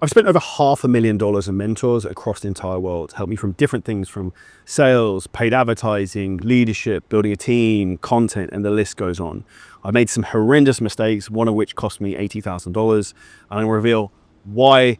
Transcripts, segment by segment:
I've spent over $500,000 in mentors across the entire world, helped me from different things from sales, paid advertising, leadership, building a team, content, and the list goes on. I made some horrendous mistakes, one of which cost me $80,000. And I'll reveal why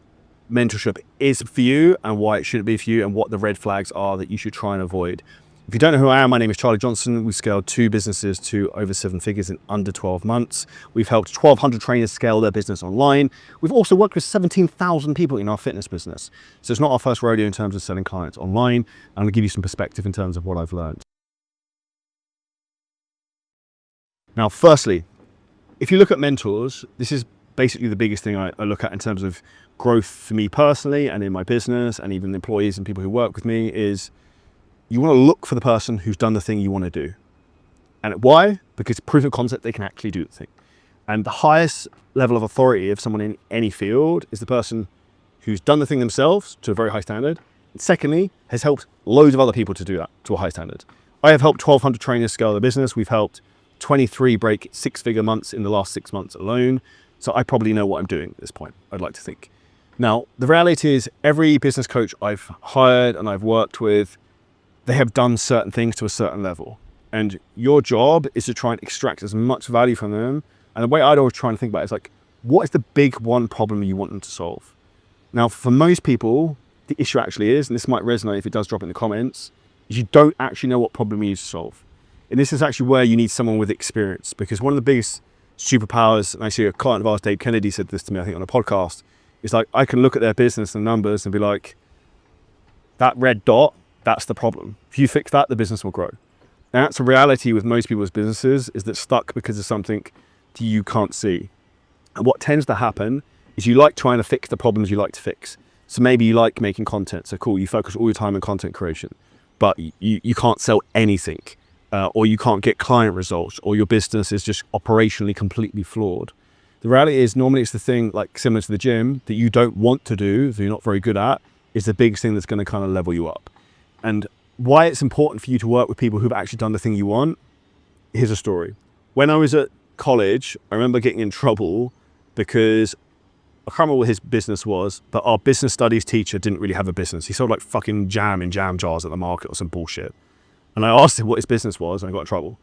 mentorship is for you and why it shouldn't be for you and what the red flags are that you should try and avoid. If you don't know who I am, my name is Charlie Johnson. We scaled 2 businesses to over 7 figures in under 12 months. We've helped 1,200 trainers scale their business online. We've also worked with 17,000 people in our fitness business. So it's not our first rodeo in terms of selling clients online. I'm gonna give you some perspective in terms of what I've learned. Now, firstly, if you look at mentors, this is basically the biggest thing I look at in terms of growth for me personally and in my business and even employees and people who work with me is you want to look for the person who's done the thing you want to do. And why? Because proof of concept, they can actually do the thing. And the highest level of authority of someone in any field is the person who's done the thing themselves to a very high standard. And secondly, has helped loads of other people to do that to a high standard. I have helped 1,200 trainers scale their business. We've helped 23 break 6-figure months in the last 6 months alone. So I probably know what I'm doing at this point, I'd like to think. Now, the reality is every business coach I've hired and I've worked with, they have done certain things to a certain level. And your job is to try and extract as much value from them. And the way I'd always try and think about it is like, what is the big one problem you want them to solve? Now, for most people, the issue actually is, and this might resonate if it does drop in the comments, is you don't actually know what problem you need to solve. And this is actually where you need someone with experience, because one of the biggest superpowers, and actually a client of ours, Dave Kennedy, said this to me, I think on a podcast, is like, I can look at their business and numbers and be like, that red dot, that's the problem. If you fix that, the business will grow. And that's a reality with most people's businesses, is that stuck because of something that you can't see. And what tends to happen is you like trying to fix the problems you like to fix. So maybe you like making content. So cool, you focus all your time on content creation, but you can't sell anything, or you can't get client results, or your business is just operationally completely flawed. The reality is normally it's the thing, like similar to the gym, that you don't want to do, that you're not very good at, is the biggest thing that's going to kind of level you up. And why it's important for you to work with people who've actually done the thing you want, here's a story. When I was at college, I remember getting in trouble because I can't remember what his business was, but our business studies teacher didn't really have a business. He sold like fucking jam in jam jars at the market or some bullshit. And I asked him what his business was and I got in trouble.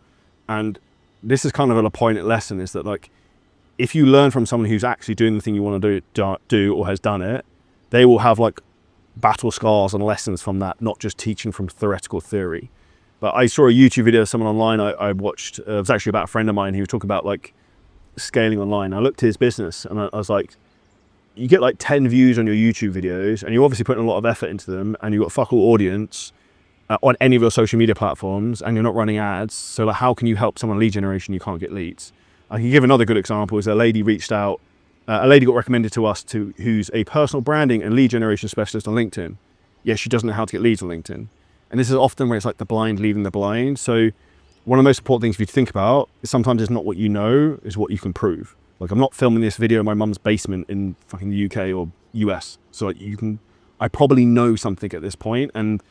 And this is kind of a poignant lesson, is that like, if you learn from someone who's actually doing the thing you want to do or has done it, they will have like battle scars and lessons from that, not just teaching from theoretical theory. But I saw a YouTube video of someone online I watched, it was actually about a friend of mine. He was talking about like scaling online. I looked at his business and I was like, you get like 10 views on your YouTube videos and you're obviously putting a lot of effort into them and you've got fuck all audience on any of your social media platforms and you're not running ads. So like, how can you help someone lead generation? You can't get leads. I can give another good example is a lady reached out, a lady got recommended to us who's a personal branding and lead generation specialist on LinkedIn. Yes, she doesn't know how to get leads on LinkedIn. And this is often where it's like the blind leading the blind. So one of the most important things for you to think about is sometimes it's not what you know, is what you can prove. Like I'm not filming this video in my mum's basement in fucking the UK or US. So like I probably know something at this point. And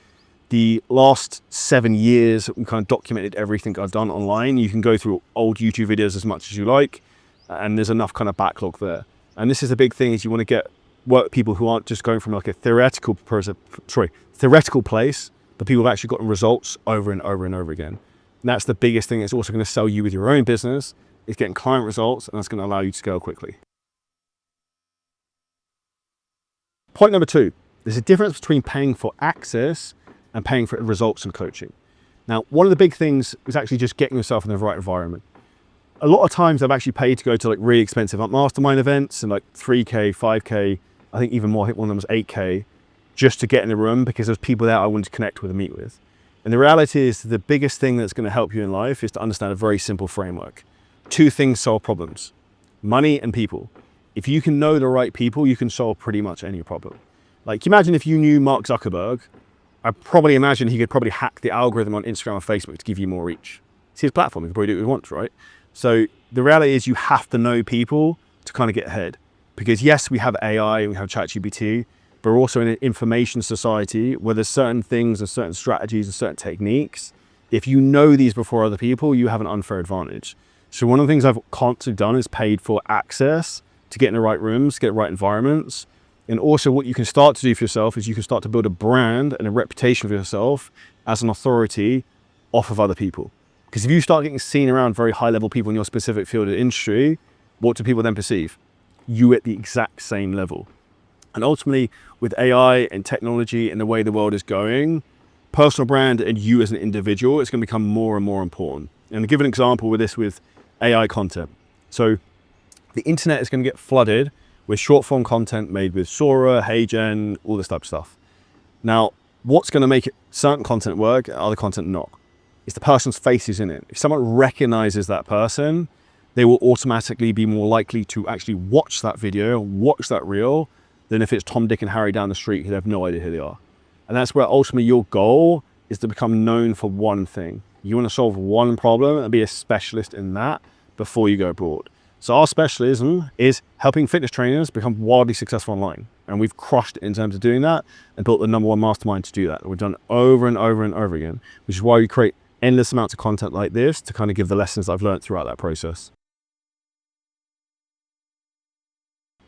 the last 7 years, we kind of documented everything I've done online. You can go through old YouTube videos as much as you like. And there's enough kind of backlog there. And this is the big thing, is you want to work with people who aren't just going from like a theoretical place, but people have actually gotten results over and over and over again. And that's the biggest thing. It's also going to sell you with your own business. It's getting client results, and that's going to allow you to scale quickly. Point number 2, there's a difference between paying for access and paying for results and coaching. Now, one of the big things is actually just getting yourself in the right environment. A lot of times I've actually paid to go to like really expensive mastermind events and like 3K, 5K, I think even more, I think one of them was 8K, just to get in the room because there's people there I wanted to connect with and meet with. And the reality is the biggest thing that's going to help you in life is to understand a very simple framework. 2 things solve problems: money and people. If you can know the right people, you can solve pretty much any problem. Like imagine if you knew Mark Zuckerberg, I probably imagine he could probably hack the algorithm on Instagram or Facebook to give you more reach. It's his platform, he can probably do what he wants, right? So the reality is you have to know people to kind of get ahead. Because yes, we have AI and we have ChatGPT, but we're also in an information society where there's certain things and certain strategies and certain techniques. If you know these before other people, you have an unfair advantage. So one of the things I've constantly done is paid for access to get in the right rooms, get the right environments. And also what you can start to do for yourself is you can start to build a brand and a reputation for yourself as an authority off of other people. Because if you start getting seen around very high level people in your specific field of industry, what do people then perceive? You at the exact same level. And ultimately, with AI and technology and the way the world is going, personal brand and you as an individual is going to become more and more important. And to give an example with this, with AI content. So the internet is going to get flooded with short form content made with Sora, HeyGen, all this type of stuff. Now, what's going to make certain content work and other content not? It's the person's faces in it. If someone recognizes that person, they will automatically be more likely to actually watch that video, watch that reel, than if it's Tom, Dick, and Harry down the street who have no idea who they are. And that's where ultimately your goal is to become known for one thing. You want to solve one problem and be a specialist in that before you go abroad. So our specialism is helping fitness trainers become wildly successful online. And we've crushed it in terms of doing that and built the #1 mastermind to do that. We've done it over and over and over again, which is why we create endless amounts of content like this to kind of give the lessons I've learned throughout that process.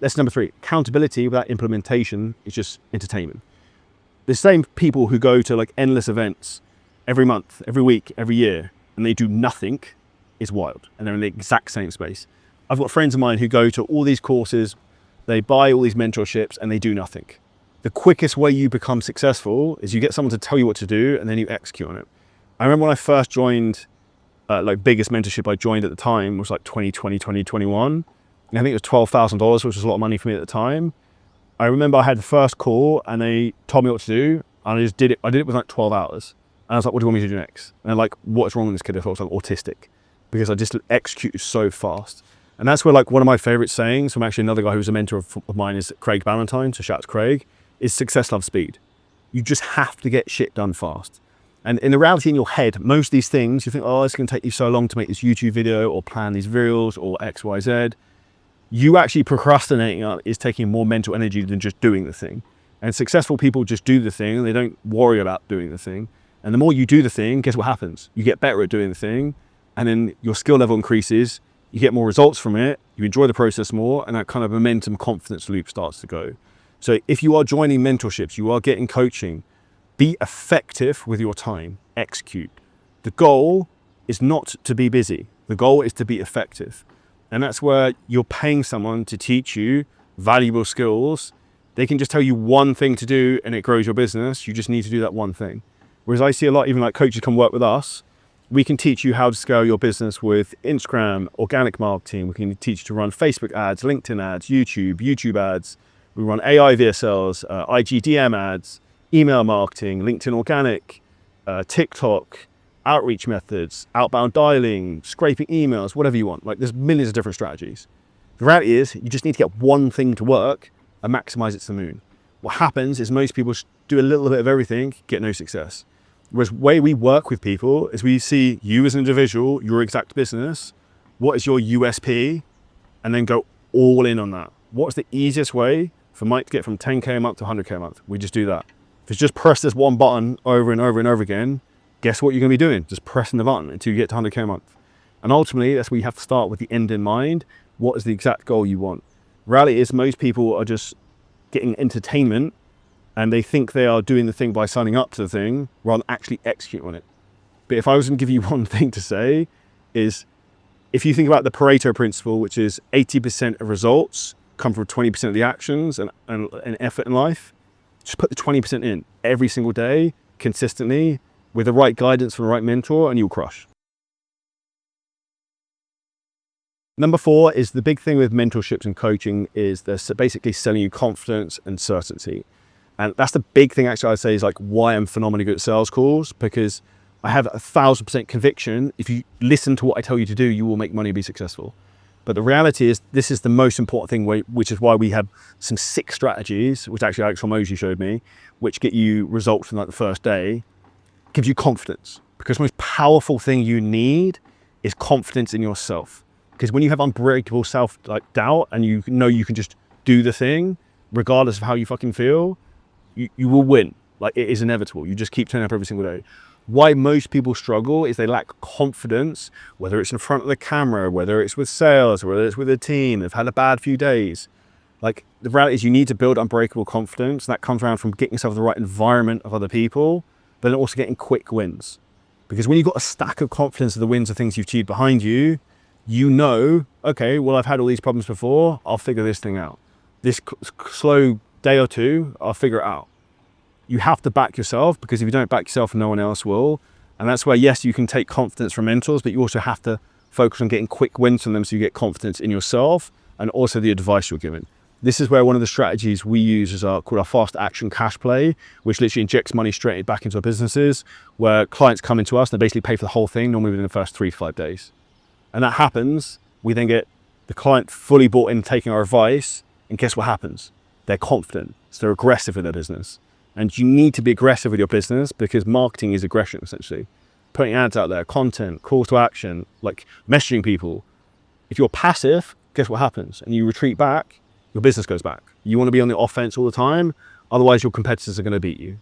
Lesson number 3, accountability without implementation is just entertainment. The same people who go to like endless events every month, every week, every year, and they do nothing is wild. And they're in the exact same space. I've got friends of mine who go to all these courses, they buy all these mentorships and they do nothing. The quickest way you become successful is you get someone to tell you what to do and then you execute on it. I remember when I first joined, biggest mentorship I joined at the time was like 2020, 2021. And I think it was $12,000, which was a lot of money for me at the time. I remember I had the first call and they told me what to do and I just did it. I did it within like 12 hours. And I was like, what do you want me to do next? And they're like, what's wrong with this kid? I thought I was like autistic because I just executed so fast. And that's where like one of my favorite sayings from actually another guy who's a mentor of mine is Craig Ballantyne, so shout out to Craig, is success loves speed. You just have to get shit done fast. And in the reality in your head, most of these things, you think, oh, it's going to take you so long to make this YouTube video or plan these reels or X, Y, Z. You actually procrastinating is taking more mental energy than just doing the thing. And successful people just do the thing and they don't worry about doing the thing. And the more you do the thing, guess what happens? You get better at doing the thing and then your skill level increases, you get more results from it, you enjoy the process more, and that kind of momentum confidence loop starts to go. So if you are joining mentorships, you are getting coaching, be effective with your time, execute. The goal is not to be busy. The goal is to be effective. And that's where you're paying someone to teach you valuable skills. They can just tell you one thing to do and it grows your business. You just need to do that one thing. Whereas I see a lot, even like coaches come work with us, we can teach you how to scale your business with Instagram, organic marketing. We can teach you to run Facebook ads, LinkedIn ads, YouTube ads. We run AI VSLs, IGDM ads, email marketing, LinkedIn organic, TikTok, outreach methods, outbound dialing, scraping emails, whatever you want. Like there's millions of different strategies. The reality is you just need to get one thing to work and maximize it to the moon. What happens is most people do a little bit of everything, get no success. Whereas the way we work with people is we see you as an individual, your exact business, what is your USP, and then go all in on that. What's the easiest way for Mike to get from 10K a month to 100K a month? We just do that. If it's just press this one button over and over and over again, guess what you're going to be doing? Just pressing the button until you get to 100K a month. And ultimately, that's where you have to start with the end in mind. What is the exact goal you want? Reality is most people are just getting entertainment and they think they are doing the thing by signing up to the thing rather than actually execute on it. But if I was going to give you one thing to say is, if you think about the Pareto principle, which is 80% of results come from 20% of the actions and effort in life, just put the 20% in every single day, consistently, with the right guidance from the right mentor, and you'll crush. Number 4 is the big thing with mentorships and coaching is they're basically selling you confidence and certainty. And that's the big thing actually I'd say is like why I'm phenomenally good at sales calls, because I have 1,000% conviction. If you listen to what I tell you to do, you will make money and be successful. But the reality is this is the most important thing, which is why we have some 6 strategies, which actually Alex Hormozi showed me, which get you results from like the first day, gives you confidence. Because the most powerful thing you need is confidence in yourself. Because when you have unbreakable self-doubt and you know you can just do the thing, regardless of how you fucking feel, you will win. Like it is inevitable. You just keep turning up every single day. Why most people struggle is they lack confidence, whether it's in front of the camera, whether it's with sales, whether it's with a team, they've had a bad few days. Like the reality is you need to build unbreakable confidence. That comes around from getting yourself in the right environment of other people, but then also getting quick wins. Because when you've got a stack of confidence of the wins of things you've achieved behind you, you know, okay, well, I've had all these problems before. I'll figure this thing out. This slow day or two, I'll figure it out. You have to back yourself, because if you don't back yourself, no one else will. And that's where, yes, you can take confidence from mentors, but you also have to focus on getting quick wins from them so you get confidence in yourself and also the advice you're given. This is where one of the strategies we use is called our fast action cash play, which literally injects money straight back into our businesses, where clients come into us and they basically pay for the whole thing, normally within the first 3 to 5 days. And that happens, we then get the client fully bought in, taking our advice, and guess what happens? They're confident, so they're aggressive in their business. And you need to be aggressive with your business, because marketing is aggression, essentially. Putting ads out there, content, call to action, like messaging people. If you're passive, guess what happens? And you retreat back, your business goes back. You want to be on the offense all the time, otherwise your competitors are going to beat you.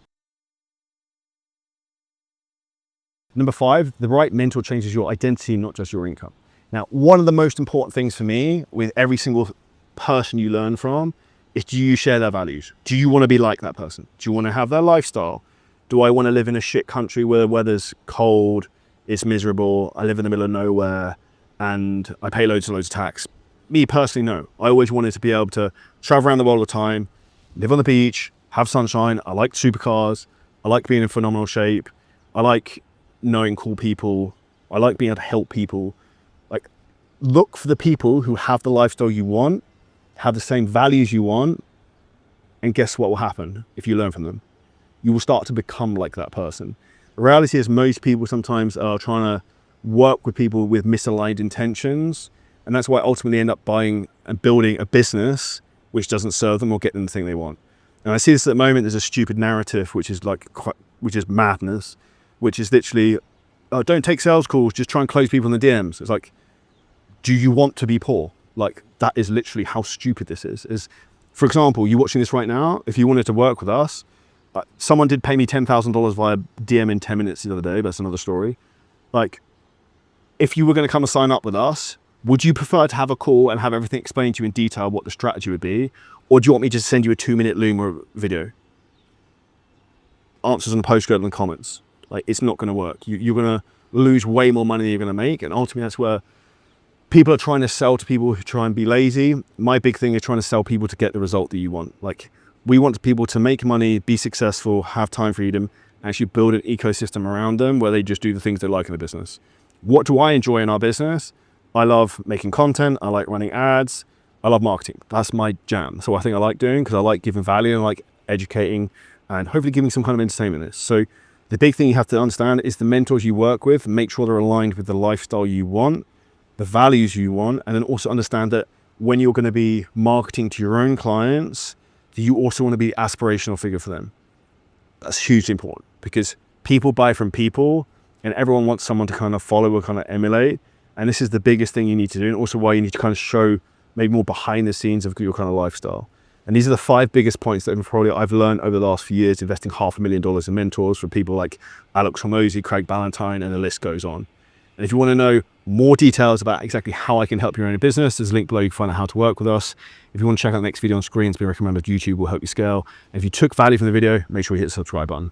Number 5, the right mentor changes your identity, not just your income. Now, one of the most important things for me with every single person you learn from is, do you share their values? Do you want to be like that person? Do you want to have their lifestyle? Do I want to live in a shit country where the weather's cold, it's miserable, I live in the middle of nowhere, and I pay loads and loads of tax? Me personally, no. I always wanted to be able to travel around the world all the time, live on the beach, have sunshine. I like supercars. I like being in phenomenal shape. I like knowing cool people. I like being able to help people. Like, look for the people who have the lifestyle you want, have the same values you want, and guess what will happen if you learn from them? You will start to become like that person. The reality is, most people sometimes are trying to work with people with misaligned intentions, and that's why ultimately end up buying and building a business which doesn't serve them or get them the thing they want. And I see this at the moment. There's a stupid narrative which is which is madness, which is literally, oh, don't take sales calls, just try and close people in the DMs. It's like, do you want to be poor? Like, that is literally how stupid this is. For example, you watching this right now, if you wanted to work with us, someone did pay me $10,000 via DM in 10 minutes the other day. That's another story. Like, if you were going to come and sign up with us, would you prefer to have a call and have everything explained to you in detail what the strategy would be? Or do you want me to just send you a 2-minute Luma video? Answers on the postcode and the comments. Like, it's not going to work. You're going to lose way more money than you're going to make. And ultimately, that's where people are trying to sell to people who try and be lazy. My big thing is trying to sell people to get the result that you want. Like, we want people to make money, be successful, have time freedom, actually build an ecosystem around them where they just do the things they like in the business. What do I enjoy in our business? I love making content. I like running ads. I love marketing. That's my jam. So I think I like doing, because I like giving value and I like educating and hopefully giving some kind of entertainment in this. So the big thing you have to understand is the mentors you work with, make sure they're aligned with the lifestyle you want, the values you want, and then also understand that when you're going to be marketing to your own clients, that you also want to be the aspirational figure for them. That's hugely important, because people buy from people and everyone wants someone to kind of follow or kind of emulate. And this is the biggest thing you need to do, and also why you need to kind of show maybe more behind the scenes of your kind of lifestyle. And these are the 5 biggest points that probably I've learned over the last few years, investing $500,000 in mentors from people like Alex Hormozy, Craig Ballantyne, and the list goes on. And if you want to know more details about exactly how I can help you run a business, there's a link below. You can find out how to work with us. If you want to check out the next video on screen, it's been recommended YouTube will help you scale. And if you took value from the video, make sure you hit the subscribe button.